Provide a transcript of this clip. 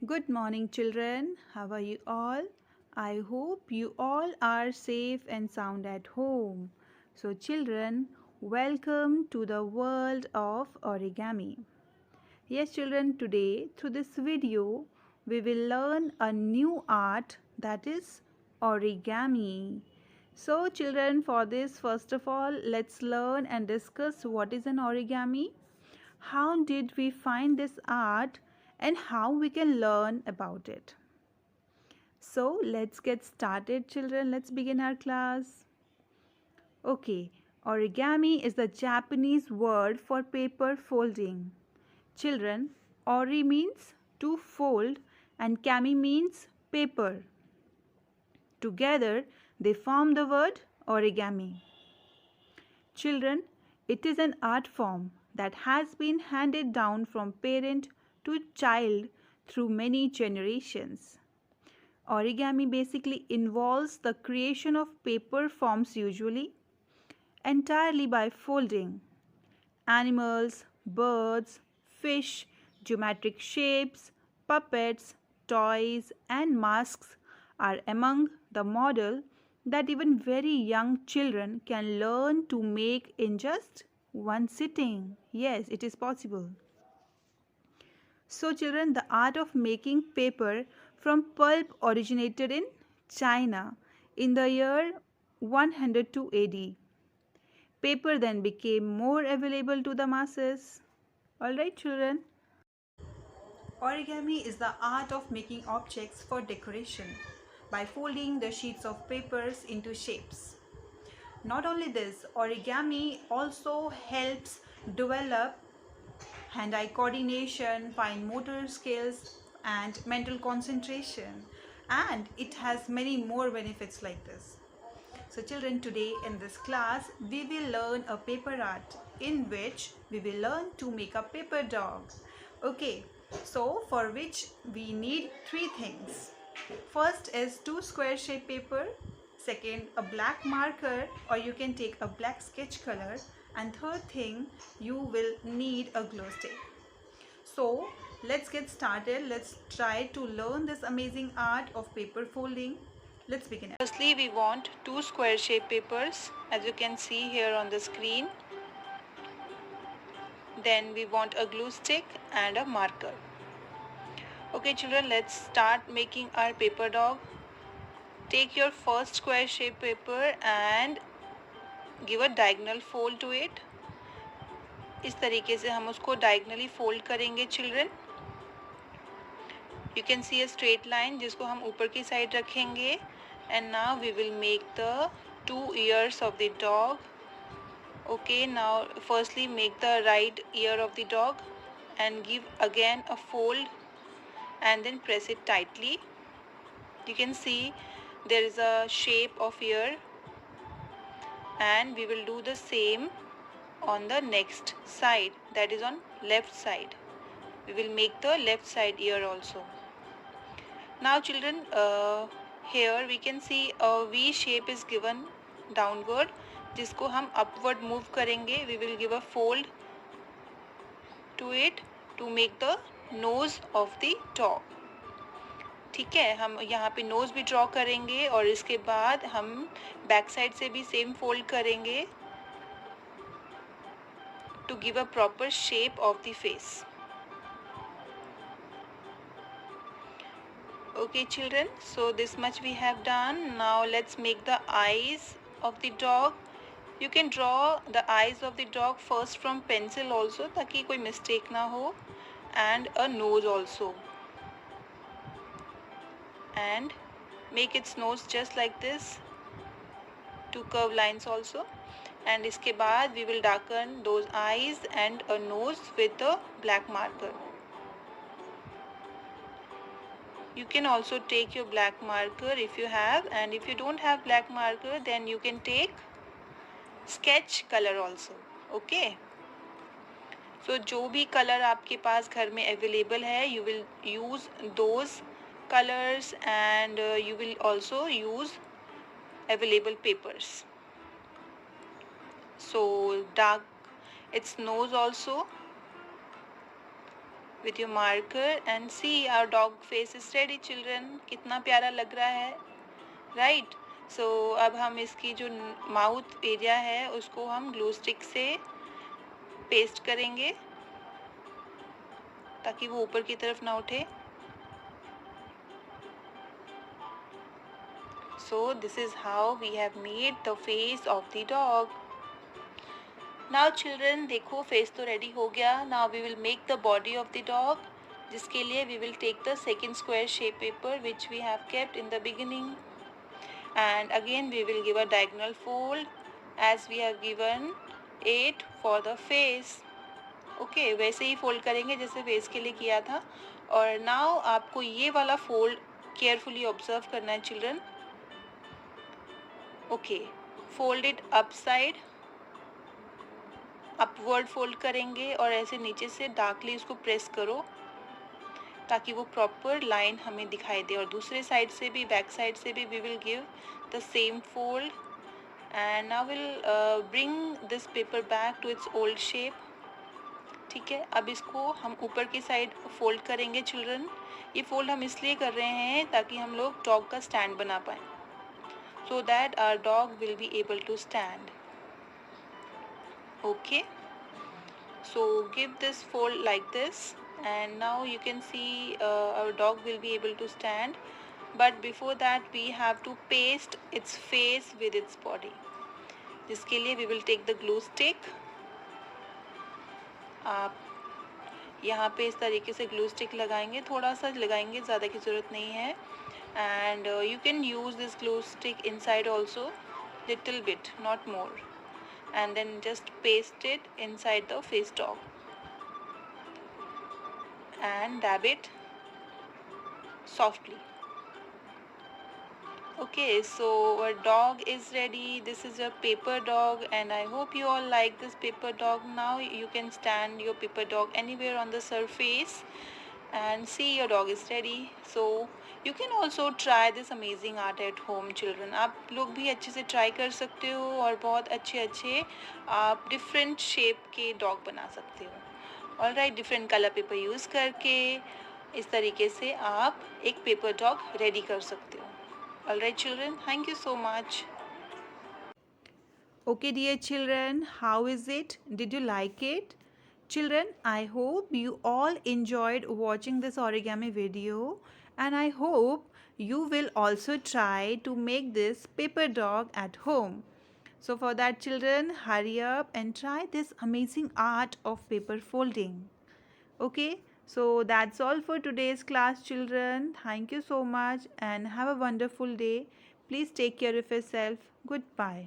Good morning, children. How are you all? I hope you all are safe and sound at home. So, children, welcome to the world of origami. Yes, children, today through this video, we will learn a new art that is origami. So, children, for this, first of all, let's learn and discuss what is an origami. How did we find this art and how we can learn about it? So let's get started, children. Let's begin our class. Okay, origami is the Japanese word for paper folding. Children, ori means to fold and kami means paper. Together they form the word origami. Children, it is an art form that has been handed down from parent to child through many generations. Origami basically involves the creation of paper forms usually entirely by folding. Animals, birds, fish, geometric shapes, puppets, toys and masks are among the model that even very young children can learn to make in just one sitting. Yes, it is possible. So children, the art of making paper from pulp originated in China in the year 102 AD. Paper then became more available to the masses. Alright children. Origami is the art of making objects for decoration by folding the sheets of papers into shapes. Not only this, origami also helps develop hand-eye coordination, fine motor skills and mental concentration, and it has many more benefits like this. So children, today in this class we will learn a paper art in which we will learn to make a paper dog. Okay, so for which we need three things. First is two square shape paper, second a black marker or you can take a black sketch color, and third thing you will need a glow stick. So let's get started. Let's try to learn this amazing art of paper folding. Let's begin. Firstly, we want two square shape papers as you can see here on the screen. Then we want a glue stick and a marker. Okay children, let's start making our paper dog. Take your first square shape paper and give a diagonal fold to it. इस तरीके से हम उसको diagonally fold करेंगे children. You can see a straight line जिसको हम ऊपर की साइड रखेंगे. And now we will make the two ears of the dog. Okay, now firstly make the right ear of the dog and give again a fold and then press it tightly. You can see there is a shape of ear, and we will do the same on the next side, that is on left side. We will make the left side ear also. Now children, here we can see a V shape is given downward जिसको हम upward move करेंगे. We will give a fold to it to make the nose of the dog. ठीक है, हम यहाँ पे nose भी draw करेंगे और इसके बाद हम back side से भी same fold करेंगे to give a proper shape of the face. Okay children, so this much we have done. Now let's make the eyes of the dog. You can draw the eyes of the dog first from pencil also ताकि कोई mistake ना हो, and a nose also, and make its nose just like this, two curved lines also, and इसके बाद we will darken those eyes and a nose with a black marker. You can also take your black marker if you have, and if you don't have black marker then you can take sketch color also. Okay, so जो भी color आपके पास घर में available है, you will use those colors, and you will also use available papers. So dark its nose also. with your marker and see our dog face is ready children. कितना प्यारा लग रहा है, right? So अब हम इसकी जो माउथ एरिया है उसको हम ग्लू स्टिक से पेस्ट करेंगे ताकि वो ऊपर की तरफ ना उठे. So this is how we have made the face of the dog. Now children, देखो face तो ready हो गया. Now we will make the body of the dog, जिसके लिए we will take the second square shape paper which we have kept in the beginning, and again we will give a diagonal fold as we have given it for the face. Okay, वैसे ही fold करेंगे जैसे face के लिए किया था. और now आपको ये वाला fold carefully observe करना है children. Okay, fold it upside, upward fold करेंगे और ऐसे नीचे से डार्कली उसको प्रेस करो ताकि वो प्रॉपर लाइन हमें दिखाई दे. और दूसरे साइड से भी, बैक साइड से भी we will give the same fold. And now will bring this paper back to its old shape. ठीक है, अब इसको हम ऊपर की साइड फोल्ड करेंगे चिल्ड्रन. ये फोल्ड हम इसलिए कर रहे हैं ताकि हम लोग डॉग का स्टैंड बना पाएँ, so that our dog will be able to stand. Okay, so give this fold like this and now you can see our dog will be able to stand. But before that we have to paste its face with its body. जिसके लिए we will take the glue stick. आप यहाँ पे इस तरीके से glue stick लगाएंगे, थोड़ा सा लगाएंगे, ज़्यादा की ज़रूरत नहीं है. And you can use this glue stick inside also, little bit, not more, and then just paste it inside the face dog and dab it softly. Okay, so our dog is ready. This is a paper dog and I hope you all like this paper dog. Now you can stand your paper dog anywhere on the surface and see your dog is ready. So you can also try this amazing art at home children. आप लोग भी अच्छे से try कर सकते हो और बहुत अच्छे अच्छे आप different shape के dog बना सकते हो. Alright, different color paper use करके इस तरीके से आप एक paper dog ready कर सकते हो. Alright children, thank you so much. Okay dear children, how is it? Did you like it? Children, I hope you all enjoyed watching this origami video and I hope you will also try to make this paper dog at home. So for that children, hurry up and try this amazing art of paper folding. Okay, so that's all for today's class children. Thank you so much and have a wonderful day. Please take care of yourself. Goodbye.